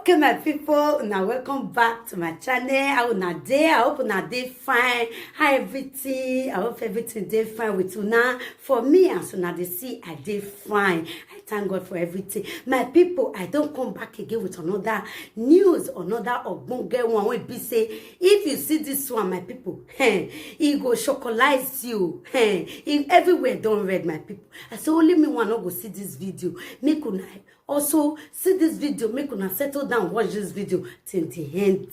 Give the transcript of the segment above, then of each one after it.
Okay, my people, now welcome back to my channel. How una dey? I hope una dey fine. How everything? I hope everything dey fine with una. For me, as una dey see, I dey fine. I thank God for everything. My people, I don't come back again with another news, another ogbonge one. Wey be say, if you see this one, my people, it go chocolize you. If everywhere don't read, my people. I say only me one not go see this video. Make una also see this video, make una settle down, watch this video till the end.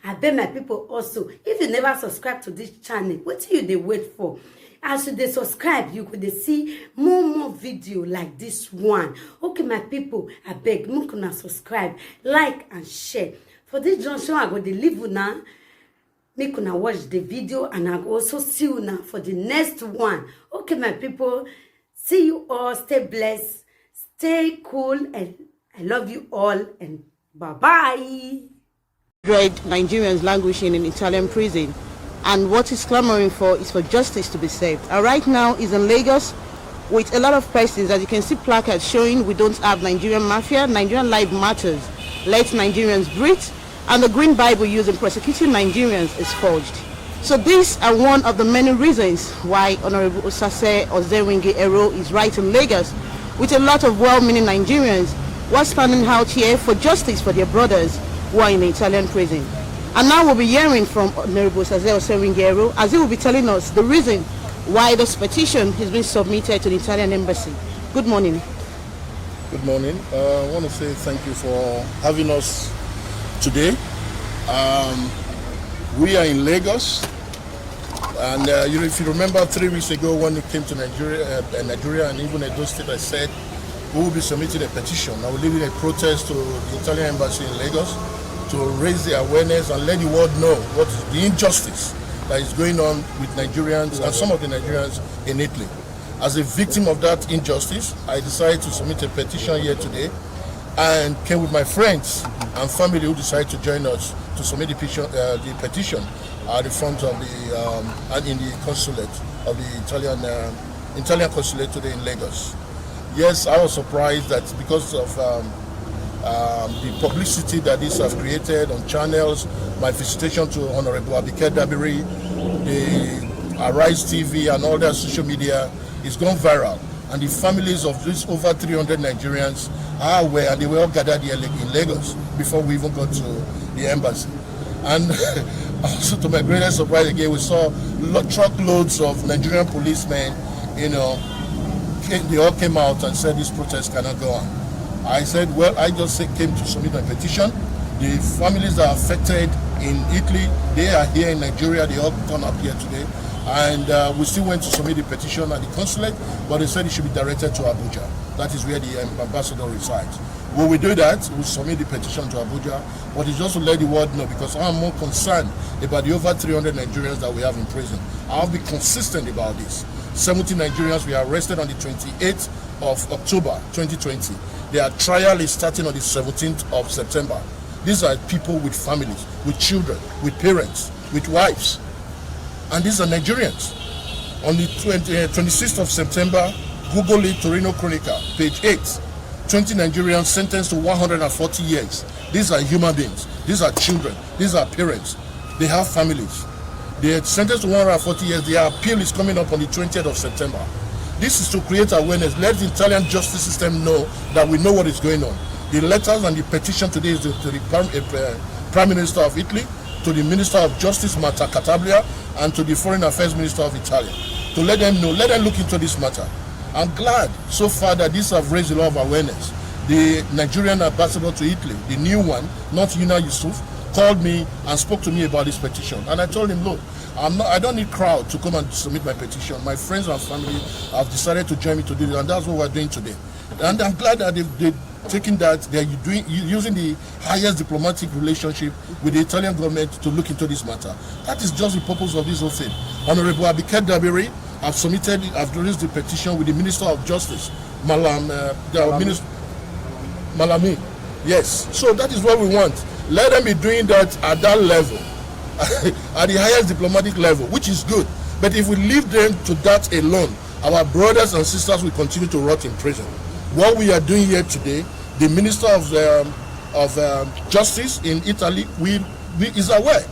I beg my people also, if you never subscribe to this channel, what do you they wait for? As you they subscribe, you could see more video like this one. Okay, my people, I beg, make una subscribe, like and share. For this junction, I go to leave una. Make una watch the video, and I go also see you now for the next one. Okay, my people, see you all. Stay blessed. Stay cool, and I love you all, and bye-bye. Nigerians languishing in Italian prison, and what he's clamoring for is for justice to be served. And right now he's in Lagos with a lot of persons. As you can see, placards showing we don't have Nigerian mafia, Nigerian life matters, let Nigerians breathe, and the green Bible used in prosecuting Nigerians is forged. So these are one of the many reasons why Honorable Obazee Ero is right in Lagos with a lot of well-meaning Nigerians who are standing out here for justice for their brothers who are in the Italian prison. And now we'll be hearing from Honorable Obazee Ero as he will be telling us the reason why this petition has been submitted to the Italian embassy. Good morning. Good morning. I want to say thank you for having us today. We are in Lagos. And if you remember 3 weeks ago when it came to Nigeria and even Edo State, I said we will be submitting a petition. I will lead a protest to the Italian embassy in Lagos to raise the awareness and let the world know what is the injustice that is going on with Nigerians and some of the Nigerians in Italy. As a victim of that injustice, I decided to submit a petition here today and came with my friends and family who decided to join us to submit the petition at the front of the and in the consulate of the Italian consulate today in Lagos. Yes, I was surprised that because of the publicity that this has created on channels, my visitation to Honorable Abike Dabiri, the Arise TV and all that social media is gone viral, and the families of these over 300 Nigerians are aware, and they were all gathered here in Lagos before we even got to the embassy. And also, to my greatest surprise again, we saw truckloads of Nigerian policemen, they all came out and said this protest cannot go on. I said, well, I just came to submit my petition. The families that are affected in Italy, they are here in Nigeria, they all come up here today. And we still went to submit the petition at the consulate, but they said it should be directed to Abuja. That is where the ambassador resides. When we do that, we submit the petition to Abuja, but it's just to let the world know, because I'm more concerned about the over 300 Nigerians that we have in prison. I'll be consistent about this. 70 Nigerians were arrested on the 28th of October 2020. Their trial is starting on the 17th of September. These are people with families, with children, with parents, with wives. And these are Nigerians. On the 26th of September, Google it, Torino Chronicle, page 8. 20 Nigerians sentenced to 140 years. These are human beings. These are children. These are parents. They have families. They are sentenced to 140 years. Their appeal is coming up on the 20th of September. This is to create awareness. Let the Italian justice system know that we know what is going on. The letters and the petition today is to the Prime Minister of Italy, to the Minister of Justice, Marta Cartabia, and to the Foreign Affairs Minister of Italy, to let them know, let them look into this matter. I'm glad so far that these have raised a lot of awareness. The Nigerian ambassador to Italy, the new one, not Yuna Yusuf, called me and spoke to me about this petition. And I told him, look, I don't need crowd to come and submit my petition. My friends and family have decided to join me to do it, and that's what we're doing today. And I'm glad that they've taken that, they're using the highest diplomatic relationship with the Italian government to look into this matter. That is just the purpose of this whole thing. Honorable Abike Dabiri, I've raised the petition with the Minister of Justice, Malami. Yes. So that is what we want. Let them be doing that at that level, at the highest diplomatic level, which is good. But if we leave them to that alone, our brothers and sisters will continue to rot in prison. What we are doing here today, the Minister of Justice in Italy is aware,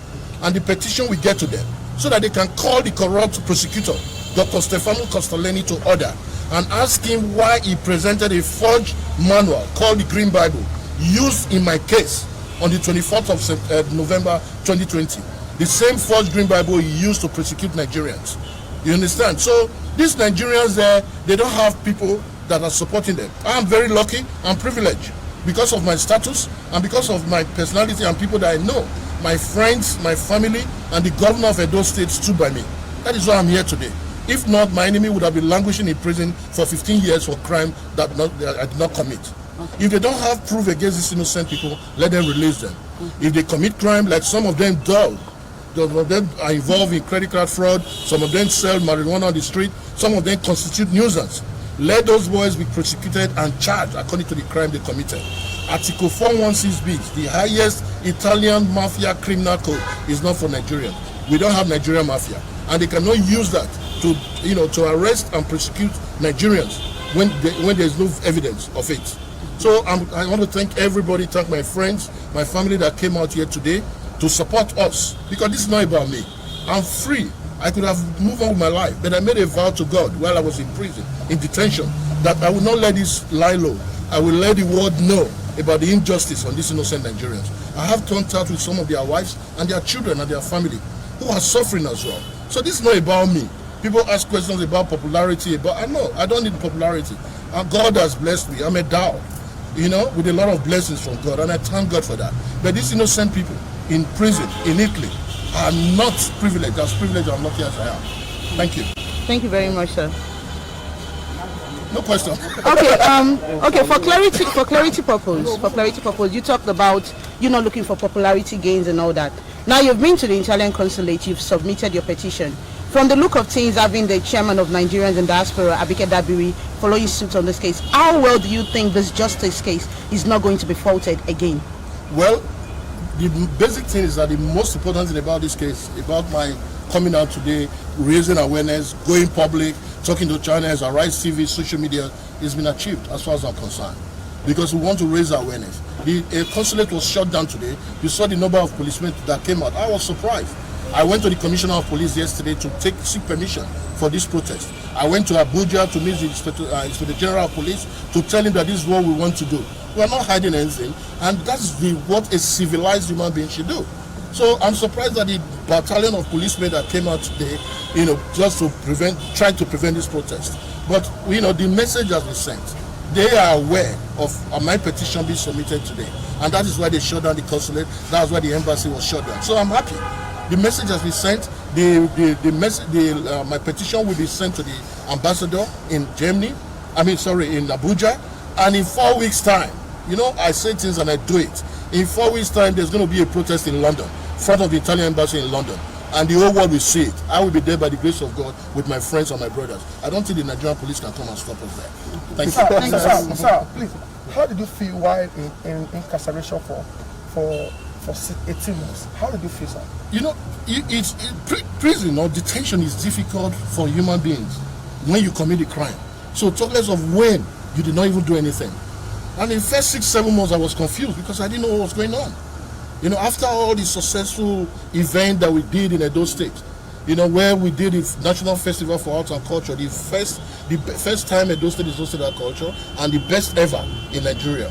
and the petition will get to them so that they can call the corrupt prosecutor, Dr. Stefano Castellani, to order and ask him why he presented a forged manual called the Green Bible used in my case on the 24th of November 2020. The same forged Green Bible he used to prosecute Nigerians. You understand? So these Nigerians there, they don't have people that are supporting them. I am very lucky and privileged because of my status and because of my personality and people that I know. My friends, my family, and the governor of Edo State stood by me. That is why I'm here today. If not, my enemy would have been languishing in prison for 15 years for crime that I did not commit. Okay. If they don't have proof against these innocent people, let them release them. If they commit crime, like some of them do, some of them are involved in credit card fraud, some of them sell marijuana on the street, some of them constitute nuisance. Let those boys be prosecuted and charged according to the crime they committed. Article 416B, the highest Italian mafia criminal code, is not for Nigerians. We don't have Nigerian mafia, and they cannot use that to arrest and prosecute Nigerians when there's no evidence of it. So I want to thank everybody, thank my friends, my family that came out here today to support us, because this is not about me. I'm free. I could have moved on with my life, but I made a vow to God while I was in prison, in detention, that I will not let this lie low. I will let the world know about the injustice on these innocent Nigerians. I have contact with some of their wives and their children and their family who are suffering as well. So this is not about me. People ask questions about popularity, but I don't need popularity. God has blessed me. I'm endowed, with a lot of blessings from God, and I thank God for that. But these innocent people in prison in Italy are not privileged, as privileged and lucky as I am. Thank you. Thank you very much, sir. No question. Okay. For clarity purpose, you talked about you not looking for popularity gains and all that. Now you've been to the Italian consulate, you've submitted your petition. From the look of things, having the chairman of Nigerians in diaspora, Abike Dabiri, following suit on this case, how well do you think this justice case is not going to be faulted again? Well, the basic thing is that the most important thing about this case, about my coming out today, raising awareness, going public, talking to channels, Arise TV, social media, has been achieved as far as I'm concerned. Because we want to raise awareness. The consulate was shut down today. You saw the number of policemen that came out. I was surprised. I went to the Commissioner of Police yesterday to seek permission for this protest. I went to Abuja to meet the Inspector General of Police to tell him that this is what we want to do. We are not hiding anything, and that's what a civilized human being should do. So I'm surprised that the battalion of policemen that came out today, just to try to prevent this protest. But the message has been sent. They are aware of my petition being submitted today, and that is why they shut down the consulate. That's why the embassy was shut down. So I'm happy. The message has been sent. My petition will be sent to the ambassador in in Abuja, and in 4 weeks' time, I say things and I do it. In 4 weeks' time, there's going to be a protest in London, in front of the Italian embassy in London, and the whole world will see it. I will be there by the grace of God with my friends and my brothers. I don't think the Nigerian police can come and stop us there. Thank you. Sir, please, how did you feel while in incarceration for 18 months? How did you feel, sir? Prison or detention is difficult for human beings when you commit a crime. So talk less of when you did not even do anything. And in the first 6-7 months, I was confused because I didn't know what was going on. After all the successful event that we did in Edo State, where we did the National Festival for Arts and Culture, the first time Edo State is hosted our culture, and the best ever in Nigeria.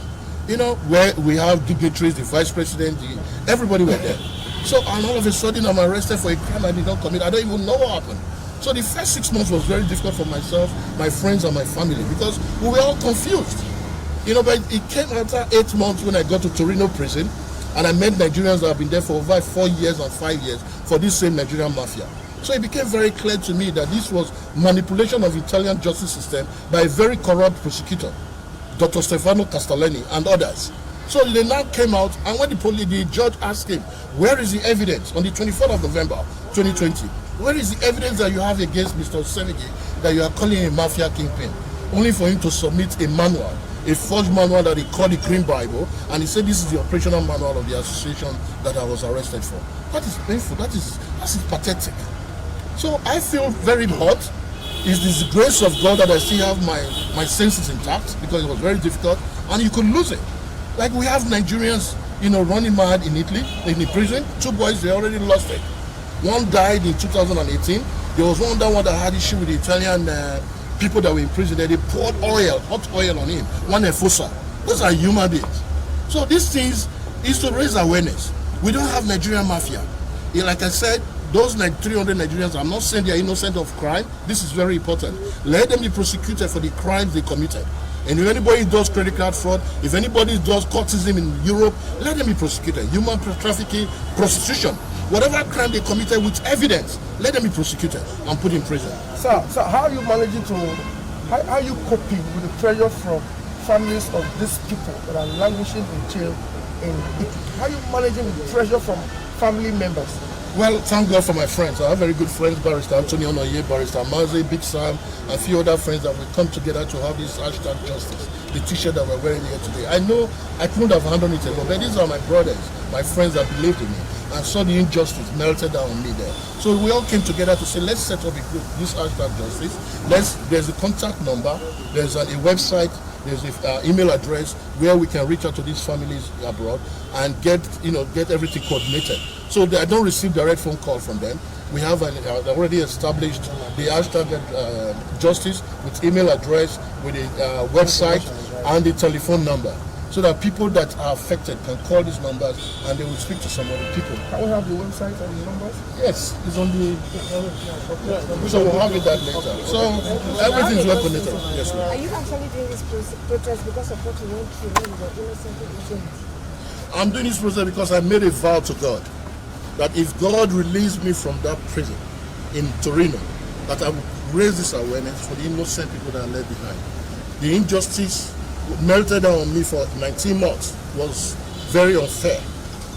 Where we have dignitaries, the vice president, everybody were there. So, and all of a sudden, I'm arrested for a crime I did not commit. I don't even know what happened. So the first 6 months was very difficult for myself, my friends, and my family, because we were all confused. But it came after 8 months when I got to Torino prison, and I met Nigerians that have been there for over 4 years and 5 years for this same Nigerian mafia. So it became very clear to me that this was manipulation of Italian justice system by a very corrupt prosecutor, Dr. Stefano Castellani and others. So they now came out, and when the judge asked him, where is the evidence on the 24th of November 2020? Where is the evidence that you have against Mr. Senegi that you are calling a mafia kingpin? Only for him to submit a manual, a forged manual that he called the Green Bible, and he said this is the operational manual of the association that I was arrested for. That is painful. That is pathetic. So I feel very hurt. It's the grace of God that I still have my senses intact, because it was very difficult, and you could lose it. Like we have Nigerians, running mad in Italy, in the prison. 2 boys, they already lost it. One died in 2018. There was one that had issue with the Italian people that were in prison. They poured hot oil on him. One Efosa. Those are human beings. So these things is to raise awareness. We don't have Nigerian mafia. Like I said, those 300 Nigerians, I'm not saying they are innocent of crime. This is very important. Let them be prosecuted for the crimes they committed. And if anybody does credit card fraud, if anybody does courtesan in Europe, let them be prosecuted. Human trafficking, prostitution, whatever crime they committed with evidence, let them be prosecuted and put in prison. So how are you managing how are you coping with the pressure from families of these people that are languishing in jail in Italy? How are you managing the pressure from family members? Well, thank God for my friends. I have very good friends, Barrister Anthony Onoye, Barrister Obazee, Big Sam, and a few other friends that will come together to have this hashtag justice, the t-shirt that we're wearing here today. I know I couldn't have handled it alone, but these are my brothers, my friends that believed in me and saw the injustice melted down on me there. So we all came together to say, let's set up this hashtag justice. There's a contact number, there's a website, there's an email address where we can reach out to these families abroad and get everything coordinated. So I don't receive direct phone call from them. We have already established the hashtag justice with email address, with a website and the telephone number, so that people that are affected can call these numbers and they will speak to some other people. Can we have the website and the numbers? Yes, it's on the. So we'll have it that later. So everything is well connected. Yes, ma'am. Are you actually doing this protest because of what you went through when you were innocent in jail? I'm doing this protest because I made a vow to God that if God released me from that prison in Torino, that I would raise this awareness for the innocent people that are left behind. The injustice melted down on me for 19 months was very unfair.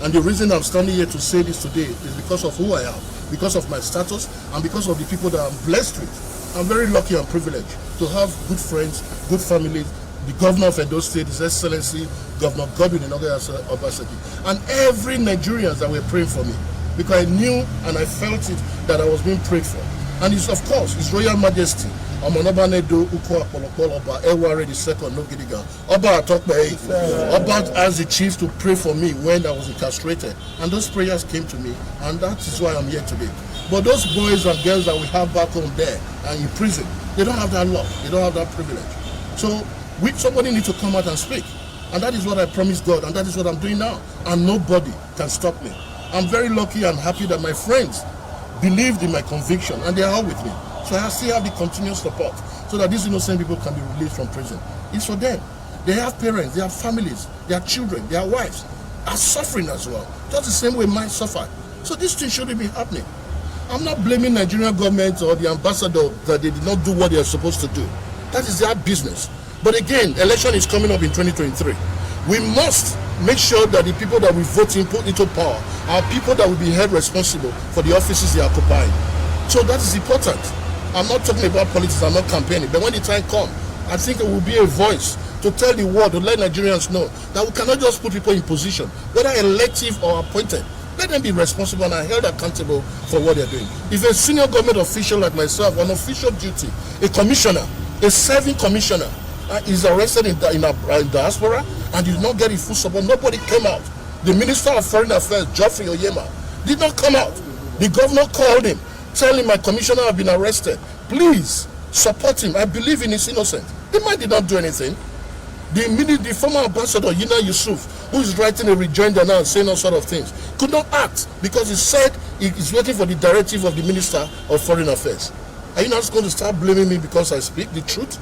And the reason I'm standing here to say this today is because of who I am, because of my status, and because of the people that I'm blessed with. I'm very lucky and privileged to have good friends, good families. The governor of Edo State, His Excellency, Governor Godwin Obazee, and every Nigerian that were praying for me, because I knew and I felt it that I was being prayed for. And it's, of course, His Royal Majesty, Omonobanedo Uko Apolokol Oba Eware II Nogidiga, Oba Atokbe, Oba asked the chiefs to pray for me when I was incarcerated. And those prayers came to me, and that is why I'm here today. But those boys and girls that we have back home there and in prison, they don't have that love, they don't have that privilege. So somebody needs to come out and speak. And that is what I promised God, and that is what I'm doing now. And nobody can stop me. I'm very lucky and happy that my friends believed in my conviction, and they are all with me. So I still have the continuous support so that these innocent people can be released from prison. It's for them. They have parents, they have families, their children, their wives are suffering as well. Just the same way mine suffered. So this thing shouldn't be happening. I'm not blaming Nigerian government or the ambassador that they did not do what they are supposed to do. That is their business. But again, election is coming up in 2023. We must make sure that the people that we vote in put into power are people that will be held responsible for the offices they are occupying. So that is important. I'm not talking about politics, I'm not campaigning, but when the time comes, I think it will be a voice to tell the world, to let Nigerians know that we cannot just put people in position, whether elective or appointed. Let them be responsible and are held accountable for what they're doing. If a senior government official like myself, on official duty, a commissioner, a serving commissioner, is arrested in diaspora and did not get his full support, nobody came out. The Minister of Foreign Affairs, Geoffrey Oyema, did not come out. The governor called him, telling my commissioner have been arrested. Please support him. I believe in his innocence. The man did not do anything. The former ambassador, Yina Yusuf, who is writing a rejoinder now and saying all sort of things, could not act because he said he is waiting for the directive of the Minister of Foreign Affairs. Are you not going to start blaming me because I speak the truth?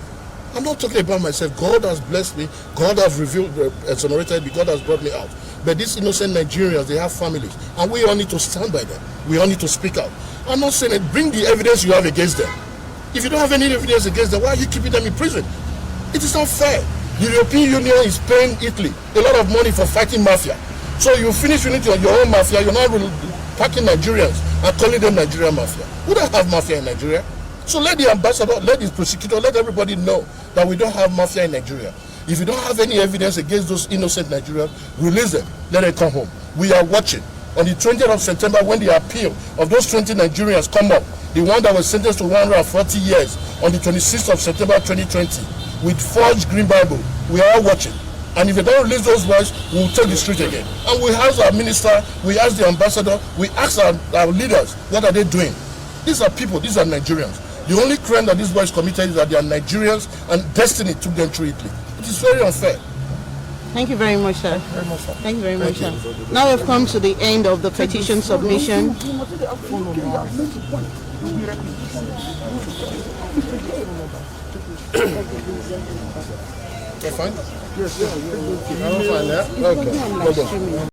I'm not talking about myself. God has blessed me. God has revealed, exonerated me. God has brought me out. But these innocent Nigerians, they have families. And we all need to stand by them. We all need to speak out. I'm not saying that bring the evidence you have against them. If you don't have any evidence against them, why are you keeping them in prison? It is not fair. The European Union is paying Italy a lot of money for fighting mafia. So you finish unity on your own mafia, you're not packing Nigerians and calling them Nigerian mafia. We don't have mafia in Nigeria. So let the ambassador, let the prosecutor, let everybody know that we don't have mafia in Nigeria. If you don't have any evidence against those innocent Nigerians, release them, let them come home. We are watching. On the 20th of September, when the appeal of those 20 Nigerians come up, the one that was sentenced to 140 years on the 26th of September 2020 with forged Green Bible, we are all watching. And if they don't release those boys, we'll take the street again. And we ask our minister, we ask the ambassador, we ask our leaders, what are they doing? These are people, these are Nigerians. The only crime that these boys committed is that they are Nigerians and destiny took them through Italy. It is very unfair. Thank you very much, sir. Thank you very much, sir. Now we've come to the end of the petition submission. You're fine? Yes, yeah. I'm fine, yeah? Okay.